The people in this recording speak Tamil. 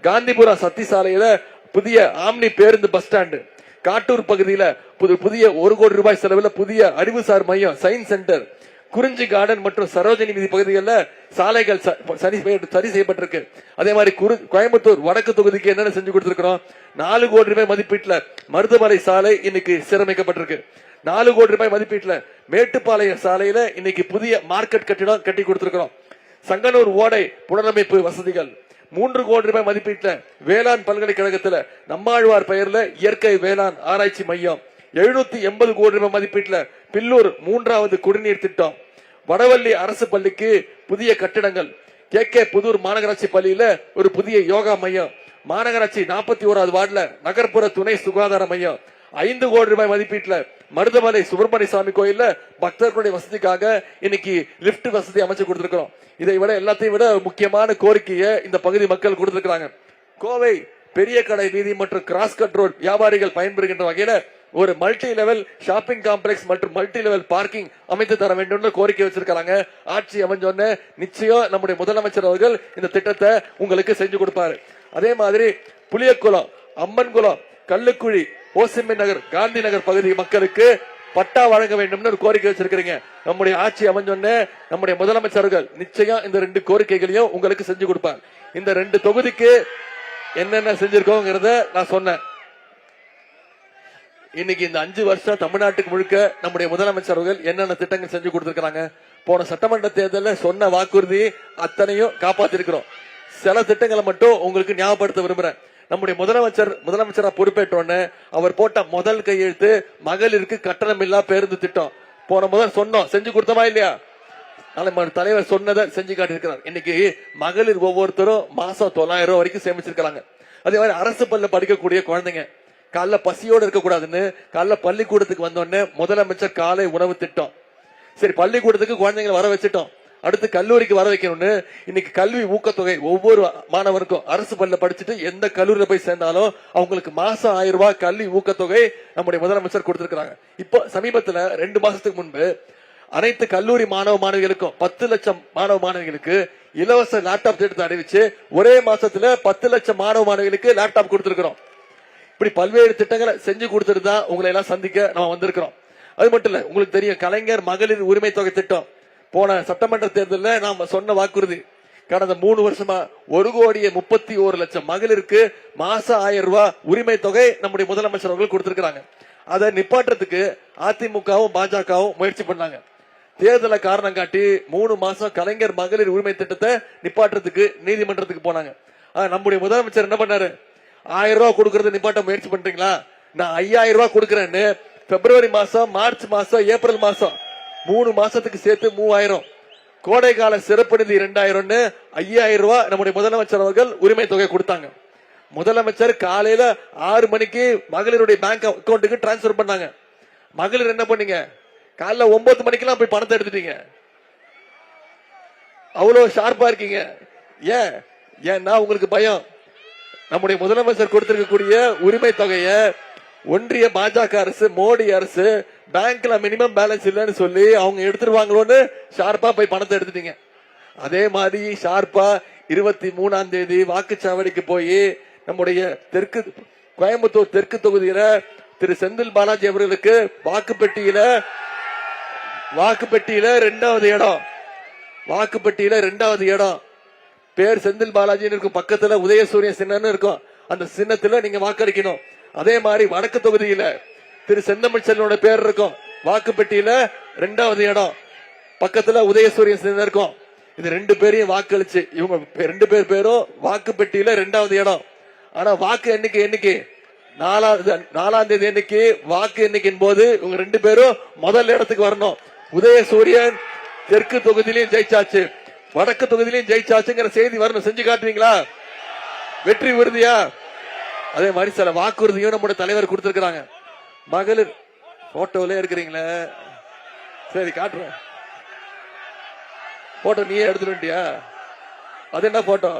காந்திபுரம் சத்தி சாலையில புதிய ஆம்னி பேருந்து பஸ் ஸ்டாண்டு, காட்டூர் பகுதியில புதிய 1 கோடி ரூபாய் செலவில் புதிய அறிவுசார் மையம், சயின்ஸ் சென்டர், குறிஞ்சி கார்டன் மற்றும் சரோஜினி வீதி பகுதிகளில் சாலைகள் சரி செய்யப்பட்டிருக்கு. அதே மாதிரி கோயம்புத்தூர் வடக்கு தொகுதிக்கு என்னென்ன செஞ்சு கொடுத்திருக்கிறோம்? 4 கோடி ரூபாய் மதிப்பீட்டுல மருதமலை சாலை இன்னைக்கு சீரமைக்கப்பட்டிருக்கு. 4 கோடி ரூபாய் மதிப்பீட்டுல மேட்டுப்பாளையம் சாலையில இன்னைக்கு புதிய மார்க்கெட் கட்டிடம் கட்டி கொடுத்திருக்கிறோம். சங்கனூர் ஓடை புனரமைப்பு வசதிகள் 3 கோடி ரூபாய் மதிப்பீட்டுல வேளாண் பல்கலைக்கழகத்துல நம்மாழ்வார் பெயர்ல இயற்கை வேளாண் ஆராய்ச்சி மையம், 780 கோடி ரூபாய் மதிப்பீட்டுல பில்லூர் 3வது குடிநீர் திட்டம், வடவள்ளி அரசு பள்ளிக்கு புதிய கட்டிடங்கள், கே புதூர் மாநகராட்சி பள்ளியில ஒரு புதிய யோகா மையம், மாநகராட்சி 41வது வார்டுல நகர்ப்புற துணை சுகாதார மையம், 5 கோடி ரூபாய் மதிப்பீட்டுல மருதமலை சுப்பிரமணிய சாமி கோயில்ல பக்தர்களுடைய வசதிக்காக இன்னைக்கு லிப்ட் வசதி அமைச்சு கொடுத்திருக்கிறோம். இதை விட எல்லாத்தையும் விட முக்கியமான கோரிக்கையை இந்த பகுதி மக்கள் கொடுத்திருக்கிறாங்க. கோவை பெரிய கடை வீதி மற்றும் கிராஸ் கட் ரோட் வியாபாரிகள் பயன்பெறுகின்ற வகையில ஒரு மல்டி லெவல் ஷாப்பிங் காம்ப்ளெக்ஸ் மற்றும் மல்டி லெவல் பார்க்கிங் அமைத்து தர வேண்டும் கோரிக்கை வச்சிருக்காங்க. ஆட்சி அமைஞ்சோன்னு நிச்சயம் நம்முடைய முதலமைச்சர் அவர்கள் இந்த திட்டத்தை உங்களுக்கு செஞ்சு கொடுப்பாரு. அதே மாதிரி புளியக்குளம், அம்மன்குளம், கல்லுக்குழி, ஓசிமி நகர், காந்தி நகர் பகுதி மக்களுக்கு பட்டா வழங்க வேண்டும் ஒரு கோரிக்கை வச்சிருக்கீங்க. நம்முடைய ஆட்சி அமைஞ்சோன்னு நம்முடைய முதலமைச்சர்கள் நிச்சயம் இந்த 2 கோரிக்கைகளையும் உங்களுக்கு செஞ்சு கொடுப்பார். இந்த 2 தொகுதிக்கு என்னென்ன செஞ்சிருக்கோங்கிறத நான் சொன்னேன். இன்னைக்கு இந்த 5 வருஷம் தமிழ்நாட்டுக்கு முழுக்க நம்முடைய முதலமைச்சர்கள் என்னென்ன திட்டங்கள் செஞ்சு கொடுத்திருக்காங்க. போன சட்டமன்ற தேர்தலில் சொன்ன வாக்குறுதி அத்தனையும் காப்பாத்திருக்கிறோம். சில திட்டங்களை மட்டும் உங்களுக்கு ஞாபகப்படுத்த விரும்புறேன். நம்முடைய முதலமைச்சரா பொறுப்பேற்றோன்னு அவர் போட்ட முதல் கையெழுத்து மகளிருக்கு கட்டணமில்லா பேருந்து திட்டம். போன முதல் சொன்னோம், செஞ்சு கொடுத்தோமா இல்லையா? தலைவர் சொன்னதை செஞ்சு காட்டியிருக்கிறார். இன்னைக்கு மகளிர் ஒவ்வொருத்தரும் மாசம் 900 வரைக்கும் சேமிச்சிருக்காங்க. அதே மாதிரி அரசு பள்ளியில படிக்கக்கூடிய குழந்தைங்க காலைல பசியோடு இருக்கக்கூடாதுன்னு காலைல பள்ளிக்கூடத்துக்கு வந்தோடனே முதலமைச்சர் காலை உணவு திட்டம். சரி, பள்ளிக்கூடத்துக்கு குழந்தைங்களை வர வச்சுட்டோம், அடுத்து கல்லூரிக்கு வர வைக்கணும்னு இன்னைக்கு கல்வி ஊக்கத்தொகை ஒவ்வொரு மாணவருக்கும் அரசு பள்ளியில படிச்சுட்டு எந்த கல்லூரியில போய் சேர்ந்தாலும் அவங்களுக்கு மாசம் 1000 ரூபாய் கல்வி ஊக்கத்தொகை நம்முடைய முதலமைச்சர் கொடுத்திருக்காங்க. இப்போ சமீபத்துல 2 மாசத்துக்கு முன்பு அனைத்து கல்லூரி மாணவ மாணவிகளுக்கும் 10 லட்சம் மாணவ மாணவிகளுக்கு இலவச லேப்டாப் திட்டத்தை அறிவிச்சு ஒரே மாசத்துல 10 லட்சம் மாணவ மாணவிகளுக்கு லேப்டாப் கொடுத்திருக்கிறோம். இப்படி பல்வேறு திட்டங்களை செஞ்சு கொடுத்துட்டு தான் உங்களை எல்லாம் சந்திக்க நம்ம வந்திருக்கிறோம். அது மட்டும் இல்ல, உங்களுக்கு தெரியும் கலைஞர் மகளிர் உரிமை தொகை திட்டம். போன சட்டமன்ற தேர்தலில் நாம சொன்ன வாக்குறுதி கடந்த 3 வருஷமா 1,31,00,000 மகளிருக்கு மாசம் 1000 ரூபாய் உரிமை தொகை நம்முடைய முதலமைச்சர் அவர்கள் கொடுத்திருக்காங்க. அதை நிப்பாட்டுறதுக்கு அதிமுகவும் பாஜகவும் முயற்சி பண்ணாங்க. தேர்தலை காரணம் காட்டி 3 மாசம் கலைஞர் மகளிர் உரிமை திட்டத்தை நிப்பாட்டுறதுக்கு நீதிமன்றத்துக்கு போனாங்க. நம்முடைய முதலமைச்சர் என்ன பண்ணாரு? 1000 ரூபாய் கொடுக்கறத நிப்பாட்ட முயற்சி பண்றீங்களா, நான் 5000 ரூபாய் கொடுக்கறேன்னு பிப்ரவரி மாசம், மார்ச் மாசம், ஏப்ரல் மாசம் 3 மாசத்துக்கு சேர்த்து 3000, கோடை கால சிறப்பு நிதி 2000ன்னு 5000 ரூபாய் நம்முடைய முதலமைச்சர் அவர்கள் உரிமை தொகை கொடுத்தாங்க. முதலமைச்சர் காலையில 6 மணிக்கு மகளிருடைய பேங்க் அக்கௌண்ட்டுக்கு டிரான்ஸ்பர் பண்ணாங்க. மகளிர் என்ன பண்ணீங்க? காலைல 9 மணிக்கெல்லாம் போய் பணத்தை எடுத்துட்டீங்க. அவ்வளவு ஷார்ப்பா இருக்கீங்க. ஏன்னா உங்களுக்கு பயம். நம்முடைய முதலமைச்சர் கொடுத்திருக்கக்கூடிய உரிமை தொகையை ஒன்றிய பாஜக அரசு, மோடி அரசு பேங்க்ல மினிமம் பேலன்ஸ் இல்லைன்னு சொல்லி அவங்க எடுத்துருவாங்களோன்னு ஷார்ப்பா போய் பணத்தை எடுத்துட்டீங்க. அதே மாதிரி ஷார்ப்பா 23ஆம் தேதி வாக்குச்சாவடிக்கு போய் நம்முடைய கோயம்புத்தூர் தெற்கு தொகுதியில திரு செந்தில் பாலாஜி அவர்களுக்கு வாக்குப்பெட்டியில 2வது இடம் பேர் செந்தில் பாலாஜி இருக்கும். பக்கத்துல உதயசூரியன் சின்னம் இருக்கும். அந்த சின்னத்துல நீங்க வாக்களிக்கணும். அதே மாதிரி வடக்கு தொகுதியில திரு செந்தமிழ் செல்வனோட பேர் இருக்கும். வாக்குப்பெட்டியில 2வது இடம், பக்கத்துல உதயசூரியன் சின்னம் இருக்கும். இது 2 பேரையும் வாக்களிச்சு இவங்க 2 பேரும் வாக்குப்பெட்டியில 2வது இடம். ஆனா வாக்கு எண்ணிக்கை 4ஆம் தேதி எண்ணிக்கை வாக்கு எண்ணிக்கையின் போது இவங்க 2 பேரும் முதல் இடத்துக்கு வரணும். உதயசூரியன் தெற்கு தொகுதியிலையும் ஜெயிச்சாச்சு, வடக்கு தொகுதியிலையும் ஜெயிச்சாச்சுங்கிற செய்தி வரணும். செஞ்சு காட்டுவீங்களா? வெற்றி உறுதியா? அதே மாதிரி சில வாக்குறுதியும் நம்முடைய தலைவர் கொடுத்திருக்கிறாங்க. மகளிர் போட்டோல இருக்கிறீங்களே, சரி காட்டுறேன். போட்டோ நீயே எடுத்துட்டியா? அது என்ன போட்டோ?